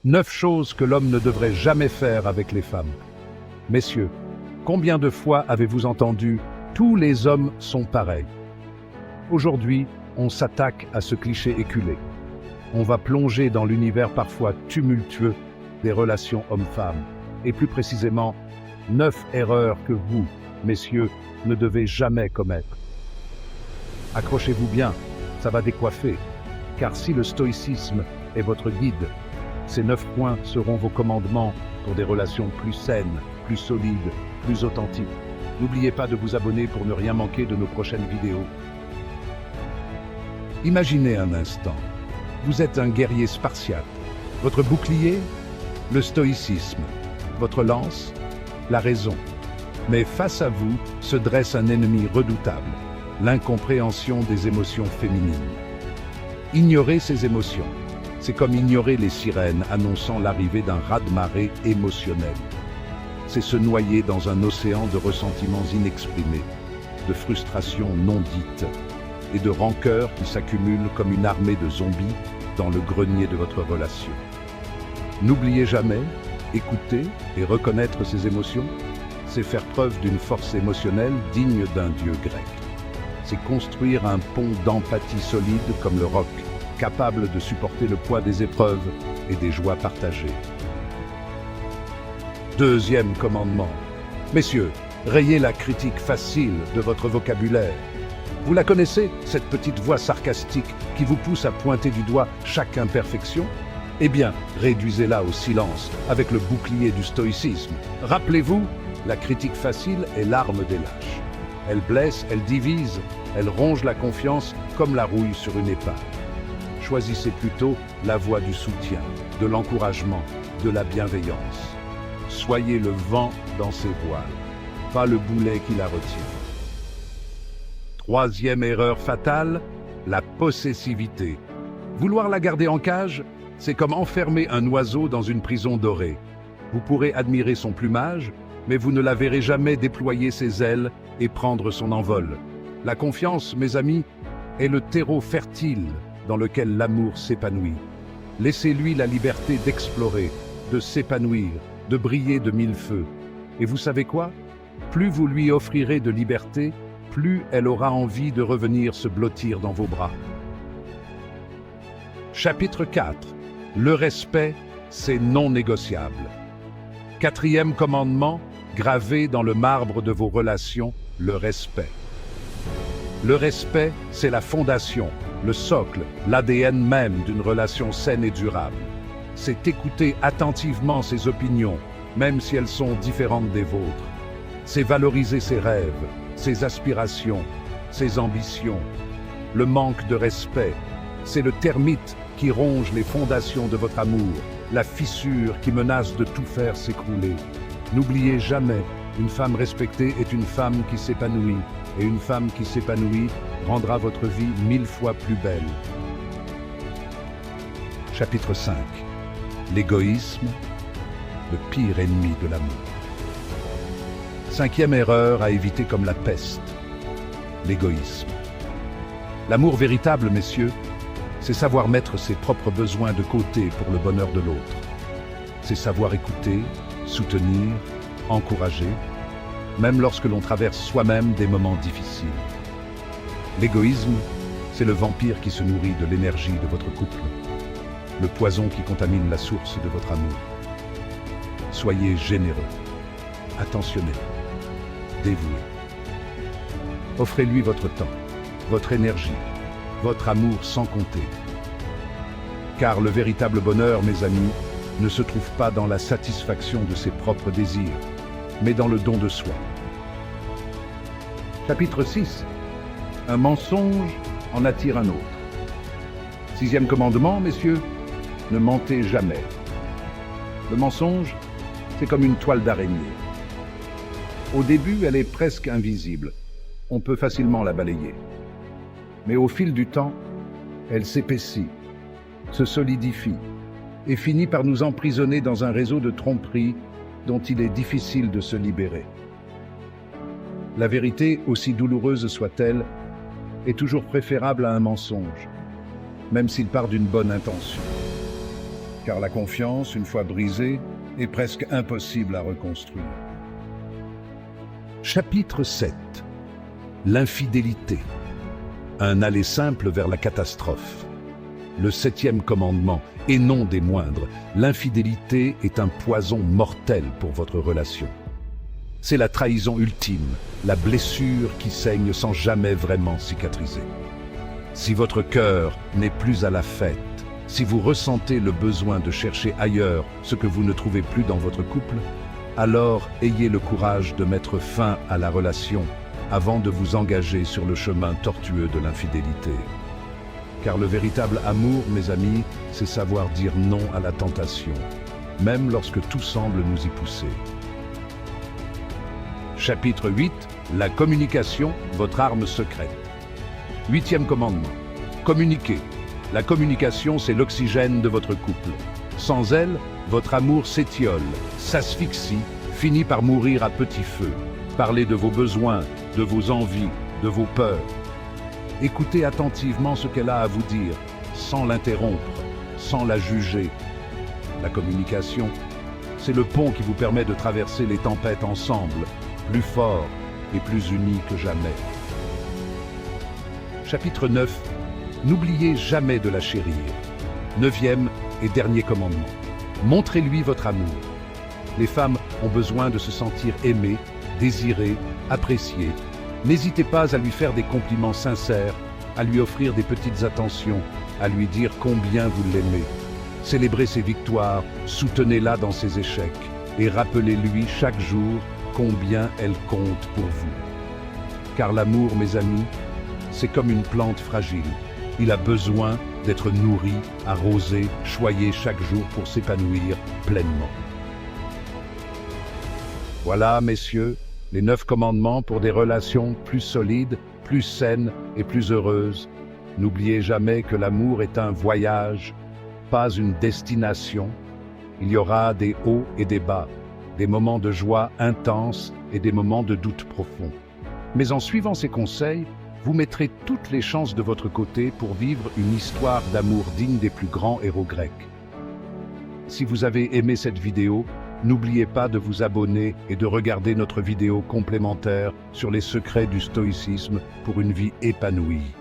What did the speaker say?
9 choses que l'homme ne devrait jamais faire avec les femmes. Messieurs, combien de fois avez-vous entendu « tous les hommes sont pareils ». Aujourd'hui, on s'attaque à ce cliché éculé. On va plonger dans l'univers parfois tumultueux des relations hommes-femmes, et plus précisément, 9 erreurs que vous, messieurs, ne devez jamais commettre. Accrochez-vous bien, ça va décoiffer, car si le stoïcisme est votre guide, ces 9 points seront vos commandements pour des relations plus saines, plus solides, plus authentiques. N'oubliez pas de vous abonner pour ne rien manquer de nos prochaines vidéos. Imaginez un instant, vous êtes un guerrier spartiate. Votre bouclier, le stoïcisme. Votre lance, la raison. Mais face à vous se dresse un ennemi redoutable, l'incompréhension des émotions féminines. Ignorer ces émotions, c'est comme ignorer les sirènes annonçant l'arrivée d'un raz-de-marée émotionnel. C'est se noyer dans un océan de ressentiments inexprimés, de frustrations non dites et de rancœurs qui s'accumulent comme une armée de zombies dans le grenier de votre relation. N'oubliez jamais, écouter et reconnaître ces émotions, c'est faire preuve d'une force émotionnelle digne d'un dieu grec. C'est construire un pont d'empathie solide comme le roc, capable de supporter le poids des épreuves et des joies partagées. Deuxième commandement. Messieurs, rayez la critique facile de votre vocabulaire. Vous la connaissez, cette petite voix sarcastique qui vous pousse à pointer du doigt chaque imperfection? Eh bien, réduisez-la au silence avec le bouclier du stoïcisme. Rappelez-vous, la critique facile est l'arme des lâches. Elle blesse, elle divise, elle ronge la confiance comme la rouille sur une épave. Choisissez plutôt la voie du soutien, de l'encouragement, de la bienveillance. Soyez le vent dans ses voiles, pas le boulet qui la retire. Troisième erreur fatale, la possessivité. Vouloir la garder en cage, c'est comme enfermer un oiseau dans une prison dorée. Vous pourrez admirer son plumage, mais vous ne la verrez jamais déployer ses ailes et prendre son envol. La confiance, mes amis, est le terreau fertile dans lequel l'amour s'épanouit. Laissez-lui la liberté d'explorer, de s'épanouir, de briller de mille feux. Et vous savez quoi? Plus vous lui offrirez de liberté, plus elle aura envie de revenir se blottir dans vos bras. Chapitre 4. Le respect, c'est non négociable. Quatrième commandement, gravé dans le marbre de vos relations, le respect. Le respect, c'est la fondation, le socle, l'ADN même d'une relation saine et durable. C'est écouter attentivement ses opinions, même si elles sont différentes des vôtres. C'est valoriser ses rêves, ses aspirations, ses ambitions. Le manque de respect, c'est le termite qui ronge les fondations de votre amour, la fissure qui menace de tout faire s'écrouler. N'oubliez jamais, une femme respectée est une femme qui s'épanouit, et une femme qui s'épanouit rendra votre vie 1000 fois plus belle. Chapitre 5. L'égoïsme, le pire ennemi de l'amour. Cinquième erreur à éviter comme la peste, l'égoïsme. L'amour véritable, messieurs, c'est savoir mettre ses propres besoins de côté pour le bonheur de l'autre. C'est savoir écouter, soutenir, encourager, même lorsque l'on traverse soi-même des moments difficiles. L'égoïsme, c'est le vampire qui se nourrit de l'énergie de votre couple, le poison qui contamine la source de votre amour. Soyez généreux, attentionné, dévoué. Offrez-lui votre temps, votre énergie, votre amour sans compter. Car le véritable bonheur, mes amis, ne se trouve pas dans la satisfaction de ses propres désirs, mais dans le don de soi. Chapitre 6. Un mensonge en attire un autre. Sixième commandement, messieurs, ne mentez jamais. Le mensonge, c'est comme une toile d'araignée. Au début, elle est presque invisible. On peut facilement la balayer. Mais au fil du temps, elle s'épaissit, se solidifie et finit par nous emprisonner dans un réseau de tromperies dont il est difficile de se libérer. La vérité, aussi douloureuse soit-elle, est toujours préférable à un mensonge, même s'il part d'une bonne intention. car la confiance, une fois brisée, est presque impossible à reconstruire. Chapitre 7. L'infidélité. Un aller simple vers la catastrophe. Le 7e commandement, et non des moindres, l'infidélité est un poison mortel pour votre relation. C'est la trahison ultime, la blessure qui saigne sans jamais vraiment cicatriser. Si votre cœur n'est plus à la fête, si vous ressentez le besoin de chercher ailleurs ce que vous ne trouvez plus dans votre couple, alors ayez le courage de mettre fin à la relation avant de vous engager sur le chemin tortueux de l'infidélité. Car le véritable amour, mes amis, c'est savoir dire non à la tentation, même lorsque tout semble nous y pousser. Chapitre 8. La communication, votre arme secrète. 8e commandement. Communiquez. La communication, c'est l'oxygène de votre couple. Sans elle, votre amour s'étiole, s'asphyxie, finit par mourir à petit feu. Parlez de vos besoins, de vos envies, de vos peurs. Écoutez attentivement ce qu'elle a à vous dire, sans l'interrompre, sans la juger. La communication, c'est le pont qui vous permet de traverser les tempêtes ensemble, plus fort et plus unis que jamais. Chapitre 9. N'oubliez jamais de la chérir. 9e et dernier commandement. Montrez-lui votre amour. Les femmes ont besoin de se sentir aimées, désirées, appréciées. N'hésitez pas à lui faire des compliments sincères, à lui offrir des petites attentions, à lui dire combien vous l'aimez. Célébrez ses victoires, soutenez-la dans ses échecs et rappelez-lui chaque jour combien elle compte pour vous. Car l'amour, mes amis, c'est comme une plante fragile. Il a besoin d'être nourri, arrosé, choyé chaque jour pour s'épanouir pleinement. Voilà, messieurs, les 9 commandements pour des relations plus solides, plus saines et plus heureuses. N'oubliez jamais que l'amour est un voyage, pas une destination. Il y aura des hauts et des bas, des moments de joie intense et des moments de doute profond. Mais en suivant ces conseils, vous mettrez toutes les chances de votre côté pour vivre une histoire d'amour digne des plus grands héros grecs. Si vous avez aimé cette vidéo, n'oubliez pas de vous abonner et de regarder notre vidéo complémentaire sur les secrets du stoïcisme pour une vie épanouie.